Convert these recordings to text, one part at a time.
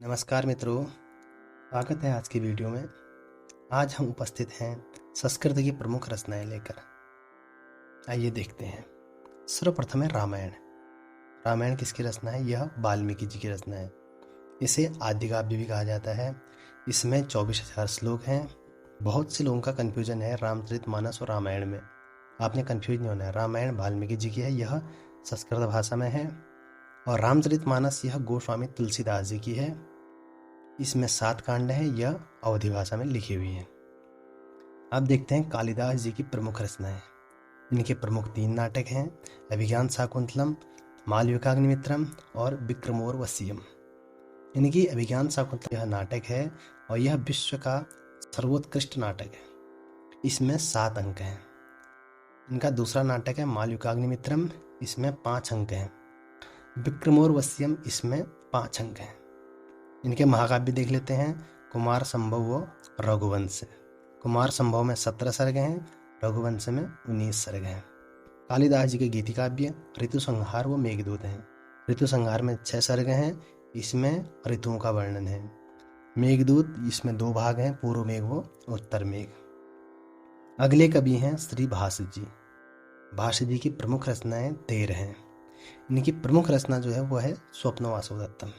नमस्कार मित्रों, स्वागत है आज की वीडियो में। आज हम उपस्थित हैं संस्कृत की प्रमुख रचनाएं लेकर। आइए देखते हैं। सर्वप्रथम है रामायण। रामायण किसकी रचना है? यह वाल्मीकि जी की रचना है। इसे आदि काव्य भी कहा जाता है। इसमें 24,000 श्लोक हैं। बहुत से लोगों का कन्फ्यूजन है रामचरितमानस और रामायण में। आपने कन्फ्यूज नहीं होना है। रामायण वाल्मीकि जी की है, यह संस्कृत भाषा में है, और रामचरितमानस यह गोस्वामी तुलसीदास जी की है। इसमें 7 कांड हैं। यह अवधी भाषा में लिखी हुई है। अब देखते हैं कालिदास जी की प्रमुख रचनाएं। इनके प्रमुख 3 नाटक हैं, अभिज्ञान शाकुंतलम, मालविकाग्निमित्रम और विक्रमोर्वशीयम। इनकी अभिज्ञान शाकुंतलम यह नाटक है और यह विश्व का सर्वोत्कृष्ट नाटक है। इसमें 7 अंक हैं। इनका दूसरा नाटक है मालविकाग्निमित्रम, इसमें 5 अंक हैं। विक्रमोर्वशीयम, इसमें 5 अंक हैं। इनके महाकाव्य देख लेते हैं। कुमार संभव व रघुवंश। कुमार संभव में 17 सर्ग हैं, रघुवंश में 19 सर्ग हैं। कालिदास जी के गीति काव्य ऋतु संहार व मेघदूत हैं। ऋतु संहार में 6 सर्ग हैं, इसमें ऋतुओं का वर्णन है। मेघदूत, इसमें 2 भाग हैं, पूर्व मेघ व उत्तर मेघ। अगले कवि हैं श्री भाष्य जी। भाष्य जी की प्रमुख रचनाएं 13 हैं। इनकी प्रमुख रचना जो है वो है स्वप्न वासवदत्तम।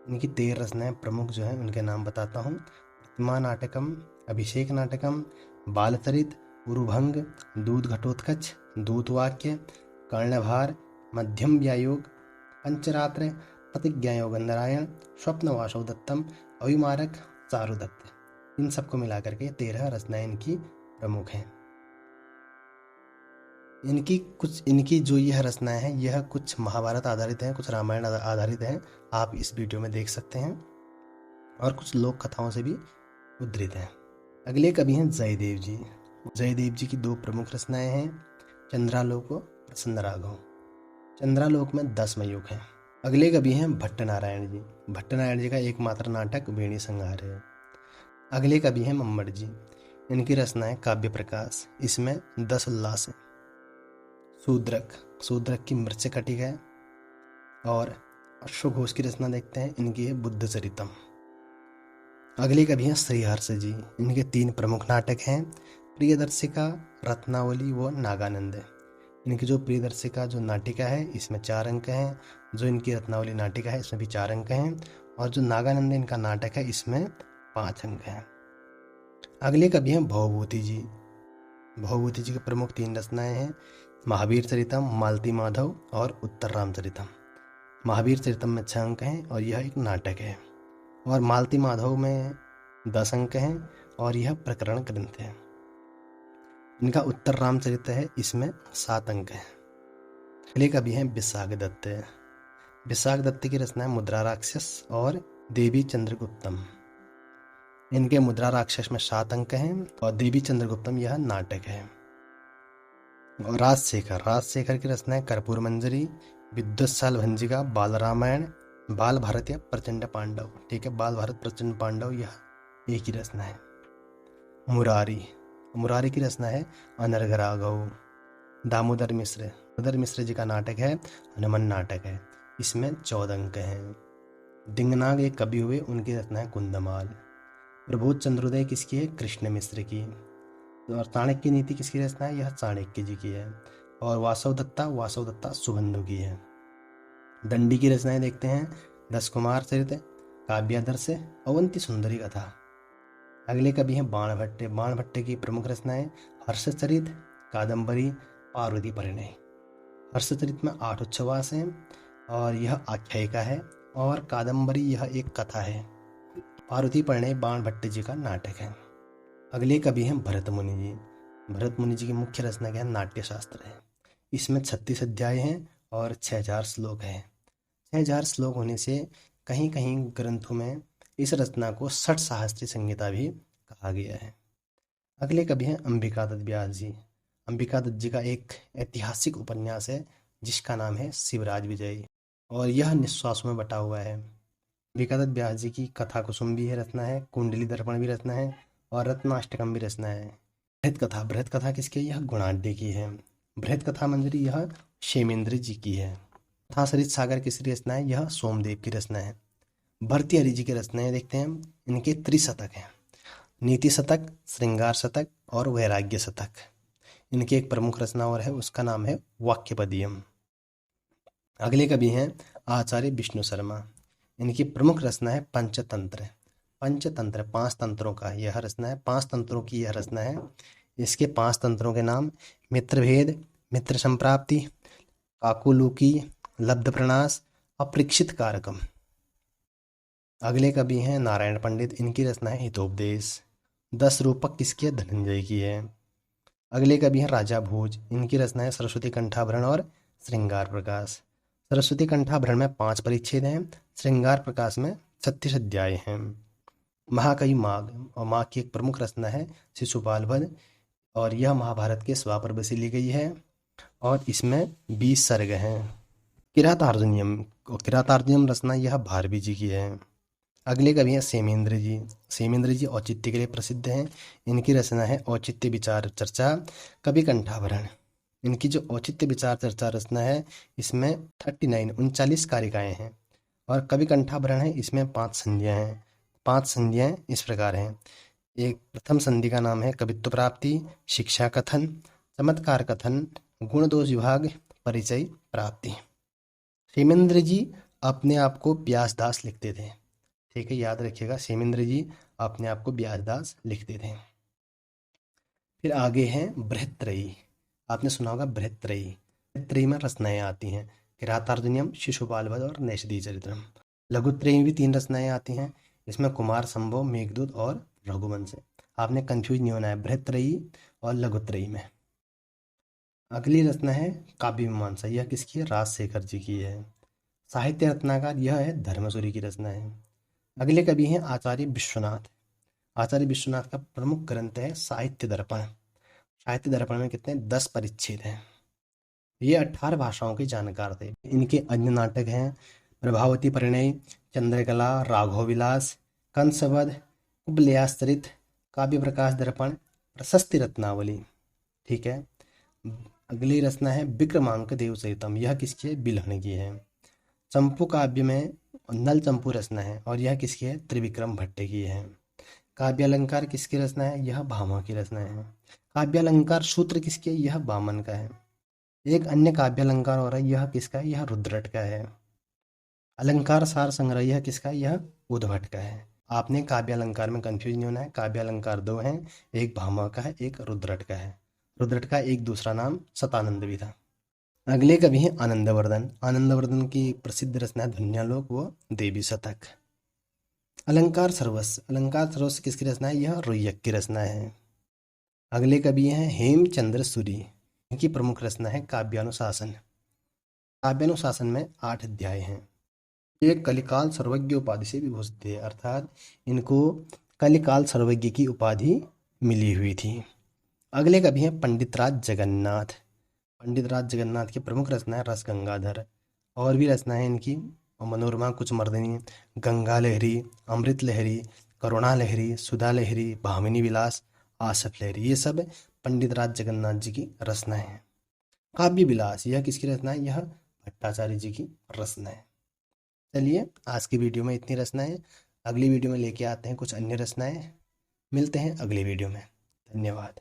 इनकी 13 रचनाएं प्रमुख जो हैं उनके नाम बताता हूँ। प्रतिमा नाटकम, अभिषेक नाटकम, बालचरित, उरुभंग, दूध घटोत्कच, दूतवाक्य, कर्णभार, मध्यम व्यायोग, पंचरात्र, प्रतिज्ञायोग नारायण, स्वप्न वासवदत्तम, अविमारक, चारुदत्त। इन सबको मिलाकर के 13 रचनाएं इनकी प्रमुख हैं। इनकी जो यह रचनाएं हैं यह कुछ महाभारत आधारित हैं, कुछ रामायण आधारित हैं। आप इस वीडियो में देख सकते हैं, और कुछ लोक कथाओं से भी उद्धृत हैं। अगले कवि हैं जयदेव जी। जयदेव जी की 2 प्रमुख रचनाएं हैं, चंद्रालोक व प्रसन्न राघव। चंद्रालोक में 10 मयूख हैं। अगले कवि हैं भट्टनारायण जी। भट्टनारायण जी का एकमात्र नाटक वेणी संहार है। अगले कवि हैं मम्मट जी। इनकी रचनाएं काव्य प्रकाश, इसमें 10 उल्लास हैं। शूद्रक की मृत्यु कटिक है। और अश्वघोष की रचना देखते हैं, इनकी है बुद्ध चरितम। अगले कवि हैं श्रीहर्ष जी। इनके 3 प्रमुख नाटक हैं, प्रियदर्शिका, रत्नावली व नागानंद। इनकी जो प्रियदर्शिका जो नाटिका है इसमें 4 अंक हैं, जो इनकी रत्नावली नाटिका है इसमें भी 4 अंक हैं, और जो नागानंद इनका नाटक है इसमें 5 अंक हैं। अगले कवि हैं भवभूति जी। भवभूति जी के प्रमुख 3 रचनाएं हैं, महावीर चरितम, मालती माधव और उत्तर रामचरितम। महावीर चरितम में 6 अंक हैं और यह एक नाटक है, और मालती माधव में 10 अंक हैं और यह प्रकरण ग्रंथ है। इनका उत्तर रामचरित है, इसमें 7 अंक हैं। अगले कवि हैं विशाख दत्त। विशाख दत्त की रचना है मुद्रा राक्षस और देवी चंद्रगुप्तम। इनके मुद्रा राक्षस में 7 अंक हैं और देवी चंद्रगुप्तम यह नाटक है। और राजशेखर की रचना है कर्पूर मंजरी, विद्वत्साल भंजिका, बाल रामायण, बाल भारत या प्रचंड पांडव। ठीक है, बाल भारत प्रचंड पांडव यह एक ही रचना है। मुरारी की रचना है अनर्घ राघव। दामोदर मिश्र जी का नाटक है हनुमान नाटक है, इसमें 14 अंक हैं। दिंगनाग एक कवि हुए, उनकी रचना है कुंदमाल। प्रबोध चंद्रोदय किसकी है? कृष्ण मिश्र की। और चाणक्य नीति किसकी रचना है? यह चाणक्य जी की है। और वासवदत्ता सुबंधु की है। दंडी की रचनाएं देखते हैं, 10 कुमार चरित, काव्यादर्श, अवंती सुंदरी कथा। अगले कवि हैं बाणभट्ट की प्रमुख रचनाएं हर्षचरित, कादम्बरी, पार्वती परिणय। हर्षचरित में 8 उच्छ्वास हैं और यह आख्यायिका है, और कादम्बरी यह एक कथा है। पार्वती परिणय बाणभट्ट जी का नाटक है। अगले कवि हैं भरत मुनि जी की मुख्य रचना क्या है? नाट्यशास्त्र है। इसमें 36 अध्याय हैं और 6000 श्लोक हैं। 6000 श्लोक होने से कहीं कहीं ग्रंथों में इस रचना को 60 शास्त्रीय संहिता भी कहा गया है। अगले कवि हैं अंबिका दत्त व्यास जी। अंबिका दत्त जी का एक ऐतिहासिक उपन्यास है जिसका नाम है शिवराज विजय, और यह निश्वासों में बटा हुआ है। अंबिका दत्त व्यास जी की कथा कुसुम भी रचना है, कुंडली दर्पण भी रचना है, और रत्नाष्टकम भी रचना है। बृहत कथा किसकी? यह गुणाढ्य की है। बृहत कथा मंजरी यह क्षेमेंद्र जी की है। कथा सरित सागर किसकी रचना है? यह सोमदेव की रचना है। भर्तृहरि जी की रचनाएं देखते हैं। इनके त्रिशतक हैं, नीति शतक, श्रृंगार शतक और वैराग्य शतक। इनकी एक प्रमुख रचना और है, उसका नाम है वाक्यपदीयम। अगले कवि हैं आचार्य विष्णु शर्मा। इनकी प्रमुख रचना है पंचतंत्र। पंचतंत्र 5 तंत्रों का यह रचना है, 5 तंत्रों की यह रचना है। इसके 5 तंत्रों के नाम मित्रभेद, मित्र संप्राप्ति, काकुलुकी, लब्ध प्रणास, अपरीक्षित कारकम। अगले कवि हैं नारायण पंडित। इनकी रचना है हितोपदेश। 10 रूपक किसकी है? धनंजय की है। अगले कवि हैं राजा भोज। इनकी रचना है सरस्वती कंठाभरण और श्रृंगार प्रकाश। सरस्वती कंठाभरण में 5 परिच्छेद हैं, श्रृंगार प्रकाश में 36 अध्याय हैं। महाकवि माघ, और माघ की एक प्रमुख रचना है शिशुपाल वध, और यह महाभारत के स्वापर से ली गई है और इसमें 20 सर्ग हैं। किरातार्जुनीयम, किरातार्जुनीयम रचना यह भारवी जी की है। अगले कवि हैं सेमेंद्र जी। सेमेंद्र जी औचित्य के लिए प्रसिद्ध हैं। इनकी रचना है औचित्य विचार चर्चा, कवि कंठाभरण। इनकी जो औचित्य विचार चर्चा रचना है, इसमें 39 कारिकाएं हैं, और कवि कंठाभरण है, इसमें 5 संधियाँ हैं। 5 संधियाँ इस प्रकार हैं। एक प्रथम संधि का नाम है कवित्व प्राप्ति, शिक्षा कथन, चमत्कार कथन, गुण दोष विभाग, परिचय प्राप्ति। सेमेंद्र जी अपने आप को व्यासदास लिखते थे, ठीक है, याद रखिएगा, सेमेंद्र जी अपने आप को व्यासदास लिखते थे। फिर आगे हैं बृहत्त्रयी। आपने सुना होगा बृहत्त्रयी। बृहत्त्रयी में रचनाएं आती हैं किरातार्जुनीयम, शिशुपाल वध और नैषधीय चरित्रम। लघुत्रयी में भी 3 रचनाएं आती हैं, इसमें कुमार संभव, मेघदूत और रघुवंश। आपने कंफ्यूज नहीं होना है बृहत्त्रयी और लघुत्रयी में। अगली रचना है काव्य मीमांसा। यह किसकी है? राजशेखर जी की है। साहित्य रत्नाकर यह है धर्मसूरी की रचना है। अगले कवि हैं आचार्य विश्वनाथ। आचार्य विश्वनाथ का प्रमुख ग्रंथ है साहित्य दर्पण। साहित्य दर्पण में कितने? 10 परिच्छेद हैं। ये 18 भाषाओं के जानकार थे। इनके अन्य नाटक हैं प्रभावती परिणय, चंद्रकला, राघव विलास, कंसवध, कुबलयाश्रित, काव्य प्रकाश दर्पण, प्रशस्ति रत्नावली। ठीक है। अगली रचना है विक्रमांक देवचरितम। यह किसकी है? बिल्हण की है। चंपू काव्य में नल चंपू रचना है, और यह किसकी है? त्रिविक्रम भट्ट की है। काव्यालंकार किसकी रचना है? यह भामा की रचना है। काव्यालंकार सूत्र किसकी है? यह वामन का है। एक अन्य काव्यालंकार हो रहा है, यह किसका है? यह रुद्रट का है। अलंकार सार संग्रह यह किसका है? यह उद्भट का है। आपने काव्यालंकार में कंफ्यूज नहीं होना है। काव्यालंकार 2 हैं, एक भामा का है, एक रुद्रट का है। रुद्रट का एक दूसरा नाम शतानंद भी था। अगले कवि हैं आनंदवर्धन। आनंदवर्धन की प्रसिद्ध रचना है ध्वन्यालोक व देवी शतक। अलंकार सर्वस्व। अलंकार सर्वस्व किसकी रचना है? यह रुय्यक की रचना है। अगले कवि हैं हेमचंद्र सूरी। इनकी प्रमुख रचना है काव्यानुशासन। काव्यानुशासन में 8 अध्याय हैं। ये कलिकाल सर्वज्ञ उपाधि से विभूषित थे, अर्थात इनको कलिकाल सर्वज्ञ की उपाधि मिली हुई थी। अगले कवि हैं पंडितराज जगन्नाथ। पंडितराज जगन्नाथ की प्रमुख रचना है रस गंगाधर। और भी रचनाएं इनकी मनोरमा कुचमर्दिनी, गंगा लहरी, अमृत लहरी, करुणा लहरी, सुधा लहरी, भामिनी विलास, आसफ लहरी, ये सब पंडितराज जगन्नाथ जी की रचनाएं हैं। काव्य विलास यह किसकी रचना है? यह भट्टाचार्य जी की रचना है। चलिए आज की वीडियो में इतनी रचनाएं, अगली वीडियो में लेके आते हैं कुछ अन्य रचनाएं। मिलते हैं अगली वीडियो में। धन्यवाद।